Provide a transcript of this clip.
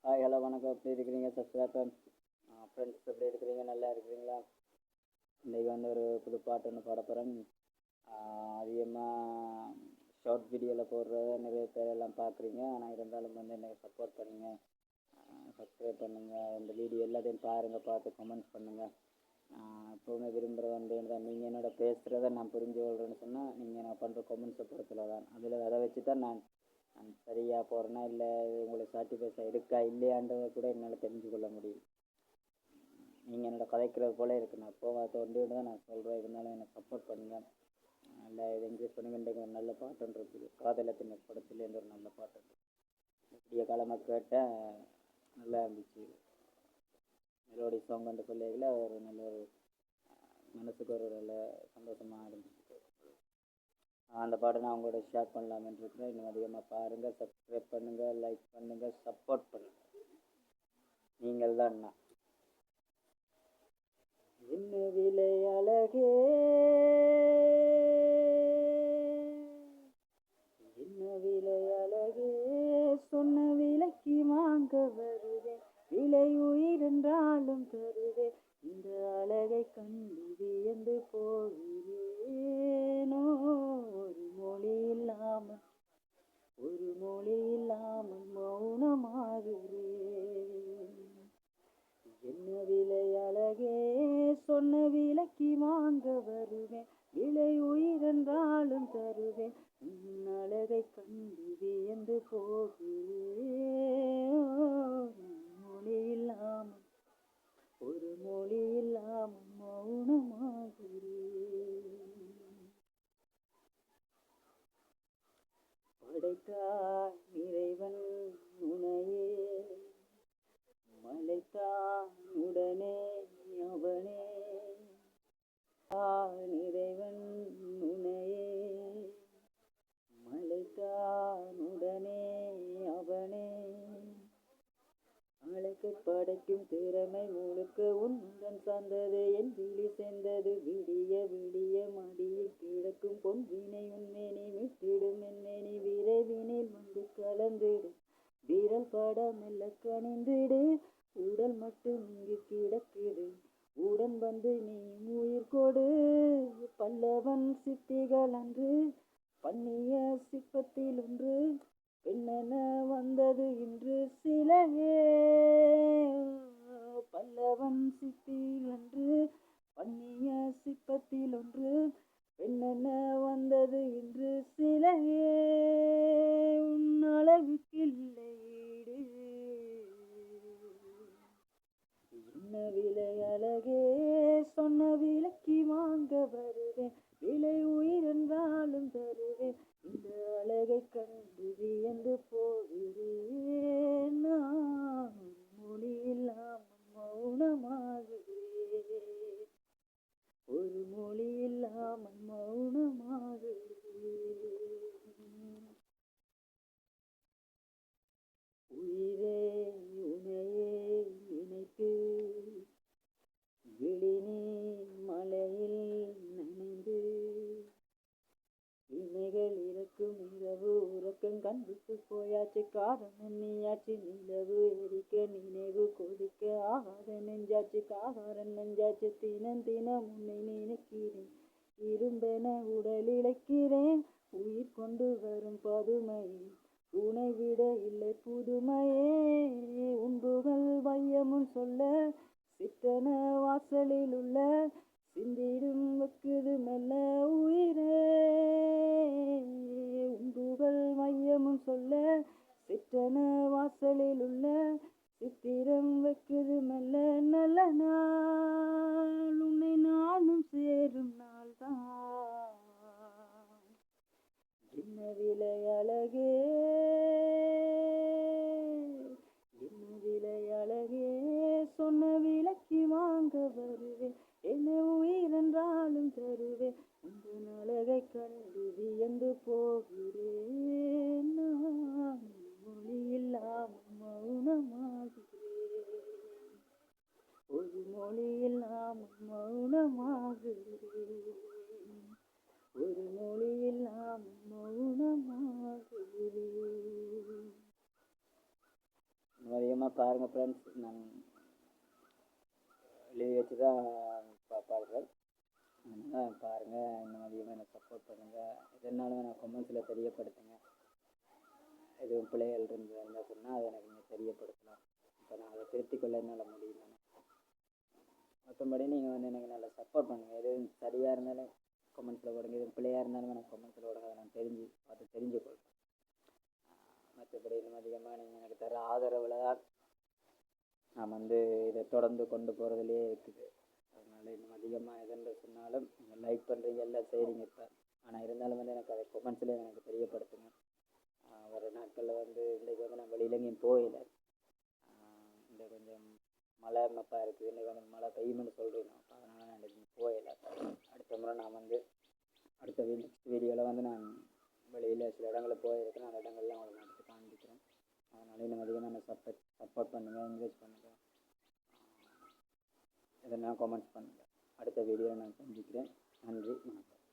Hi hello வணக்கம். எப்படி இருக்கிறீங்க சப்ஸ்கிரைபர் ஃப்ரெண்ட்ஸ்? எப்படி இருக்கிறீங்க? நல்லா இருக்கிறீங்களா? இன்றைக்கி ஒரு புது பாட்டு ஒன்று பாட போகிறேன். அதிகமாக ஷார்ட் வீடியோவில் போடுறத நிறைய பேர் எல்லாம் பார்க்குறீங்க. ஆனால் இருந்தாலும் எனக்கு சப்போர்ட் பண்ணுங்கள், சப்ஸ்கிரைப் பண்ணுங்கள். இந்த வீடியோ எல்லாத்தையும் பாருங்கள், பார்த்து கமெண்ட்ஸ் பண்ணுங்கள். எப்போவுமே விரும்புகிற நீங்கள் என்னோட பேசுகிறத நான் புரிஞ்சு கொள்கிறேன்னு சொன்னால் நீங்கள் நான் பண்ணுற கமெண்ட்ஸை பொறுத்தில் தான். அதை வச்சு தான் நான் சரியாக போகிறேன்னா இல்லை உங்களுக்கு சாட்டிஸ்ஃபை இருக்கா இல்லையான்றதை கூட என்னால் தெரிஞ்சு கொள்ள முடியும். நீங்கள் என்னோட கதைக்கிறது போல இருக்கு. நான் ஒன்று தான் நான் சொல்கிறேன். இருந்தாலும் எனக்கு சப்போர்ட் பண்ணுங்கள், நல்லா இதை என்கரேஜ் பண்ணுங்க. இன்றைக்கு ஒரு நல்ல பாட்டுன்னு இருக்குது, காதலத்தின் படத்துலேருந்து ஒரு நல்ல பாட்டு விடிய காலமாக கேட்டேன், நல்லா இருந்துச்சு. மெலோடி சாங்னு சொல்லியில் ஒரு நல்ல ஒரு மனசுக்கு ஒரு நல்ல சந்தோஷமாக இருந்துச்சு. அந்த பாட்டை நான் உங்களோட ஷேர் பண்ணலாம்னு இருக்கிறேன். இன்னும் அதிகமாக பாருங்கள், சப்ஸ்கிரைப் பண்ணுங்கள், லைக் பண்ணுங்கள், சப்போர்ட் பண்ணுங்கள். நீங்கள் தான் நான். என்ன விலை அழகே, என்ன விலை அழகே, சொன்ன விலைக்கு வாங்க வருவேன், விலை உயிர் என்றாலும் தருவேன், இந்த அழகை கண்டு வியந்து போகிறேனோ, ஒரு மொழி இல்லாமல் மௌனமாகிறேன். என்ன விலை அழகே, சொன்ன விலைக்கு வாங்க வருவேன், விலை உயிர் என்றாலும் தருவேன், அழகை கண்டு வியந்து போகிறேன். ஒரு மொழி இல்லாமல் மௌனமாகிறேன். படைத்தாய் இறைவன் உனையே, மலைத்தான் உடனே அவனே, இறைவன் உனையே, மலைத்தான் உடனே அவனே, அழைக்க படைக்கும் திறமை முழுக்க உன்னுடன் சார்ந்தது, என் விழி சேர்ந்தது விடிய விடிய மடியில் கிடக்கும் பொன்வினை உன்மேனி விட்டிடும் என்னேனி, விரைவினில் வந்து கலந்திடு, வீரல் பட மெல்ல கணிந்திடு, உடல் மட்டும் இங்கு கிடக்குது, உடன் வந்து நீ உயிர் கொடு, பல்லவன் சிற்பிகள் அன்று பண்ணிய சிற்பத்தில் ஒன்று, பெண்ணென வந்தது இன்று சிலையே, பல்லவன் சிற்பியில் அன்று பண்ணிய சிற்பத்தில் ஒன்று, பெண்ணென வந்தது இன்று சிலையே, உன் அழகுக்கு இல்லை ஈடு. என்ன விலை அழகே, சொன்ன விலைக்கு வாங்க வருவேன், விலை உயிர் என்றாலும் தருவேன், இந்த அழகை கண்டு வியந்து போகிறேன். நான் மொழி இல்லாமல் மௌனமாகிறேன், ஒரு மொழி இல்லாமல் மௌனமாகிறேன். உயிரே உனையே நினைத்து விழிநீர் மலையில் நனைந்து, இமைகள் இறக்கும் இரவு உறக்கம் கண்விட்டு போயாச்சு, காரணம் நீயாச்சு, நிலவு எரிக்க நினைவு கொதிக்க ஆகாத நெஞ்சாச்சு, காகாரன் நெஞ்சாச்சு, தினம் தினம் உன்னை நினைக்கிறேன், இரும்பென உடல் இழைக்கிறேன், உயிர் கொண்டு வரும் பதுமை உனை விட இல்லை புதுமையே, உன்புகள் வையமும் சொல்ல சித்தன வாசலில் உள்ள, சிந்திடும் வைக்குது மெல்ல உயிரே, உன்புகள் மையமும் சொல்ல சித்தன வாசலில் உள்ள, சித்திரம் வைக்குது மெல்ல நல்ல நாள், உன்னை நானும் சேரும் நாள் தான். என்ன விலை அழகே, என்ன விலை அழகே, சொன்ன விலைக்கு வாங்க வருவேன், என்ன உயிர் என்றாலும் தருவேன், இந்த அழகை கண்டு வியந்து போகிறேன். நான் மொழி இல்லாமல் மௌனமாகிறேன், ஒரு மொழி இல்லாமல் மௌனமாகிறேன், ஒரு மொழி இல்லாமல் மௌனமாகிறேன். அதிகமாக பாருங்கள் ஃப்ரெண்ட்ஸ். நான் எழுதி வச்சு தான் பாடுறேன். அதனால் பாருங்கள், இன்னும் அதிகமாக எனக்கு சப்போர்ட் பண்ணுங்கள். எதுனாலும் எனக்கு கமெண்ட்ஸில் தெரியப்படுத்துங்க. எதுவும் பிள்ளைகள் இருந்தால் சொன்னால் அதை எனக்கு நீங்கள் தெரியப்படுத்தலாம். இப்போ நான் அதை திருத்திக் கொள்ள என்னால் முடியல. மற்றபடி நீங்கள் வந்து எனக்கு நல்லா சப்போர்ட் பண்ணுங்கள். எதுவும் சரியாக இருந்தாலும் கமெண்ட்ஸில் போடுங்க, எதுவும் பிள்ளையாக இருந்தாலும் எனக்கு கமெண்ட்ஸில் போடுங்க. அதை நான் தெரிஞ்சுக்கொள்கிறேன். மற்றபடி இன்னும் அதிகமாக நீங்கள் எனக்கு தர ஆதரவில் தான் நான் வந்து இதை தொடர்ந்து கொண்டு போகிறதுலே இருக்குது. அதனால் இன்னும் அதிகமாக எதுன்னு சொன்னாலும் நீங்கள் லைக் பண்ணுறீங்க, எல்லாம் செய்கிறீங்க இப்போ. ஆனால் இருந்தாலும் வந்து எனக்கு அதை கமெண்ட்ஸில் எனக்கு தெரியப்படுத்துங்க. வர நாட்களில் வந்து இன்றைக்கு வந்து நான் வெளியில் எங்கேயும் போகலை. இந்த கொஞ்சம் மழை மப்பாக இருக்குது. இன்றைக்கி வந்து மழை பெய்யும்னு சொல்கிறீங்க. அதனால் நான் இன்றைக்கி போகலை. அடுத்த முறை நான் வந்து அடுத்த நெக்ஸ்ட் வீடியோவில் வந்து நான் வெளியில் சில இடங்களில் போயிருக்கேன். அந்த இடங்கள்லாம் உங்களுக்கு நான் எடுத்து காண்பிக்கிறேன். அதனால் இன்னும் அதிகமாக நான் சப்போர்ட் பண்ணுங்கள், என்கரேஜ் பண்ணுங்கள், இதெல்லாம் கமெண்ட்ஸ் பண்ணுங்கள். அடுத்த வீடியோவில் நான் சந்திக்கிறேன். நன்றி, வணக்கம்.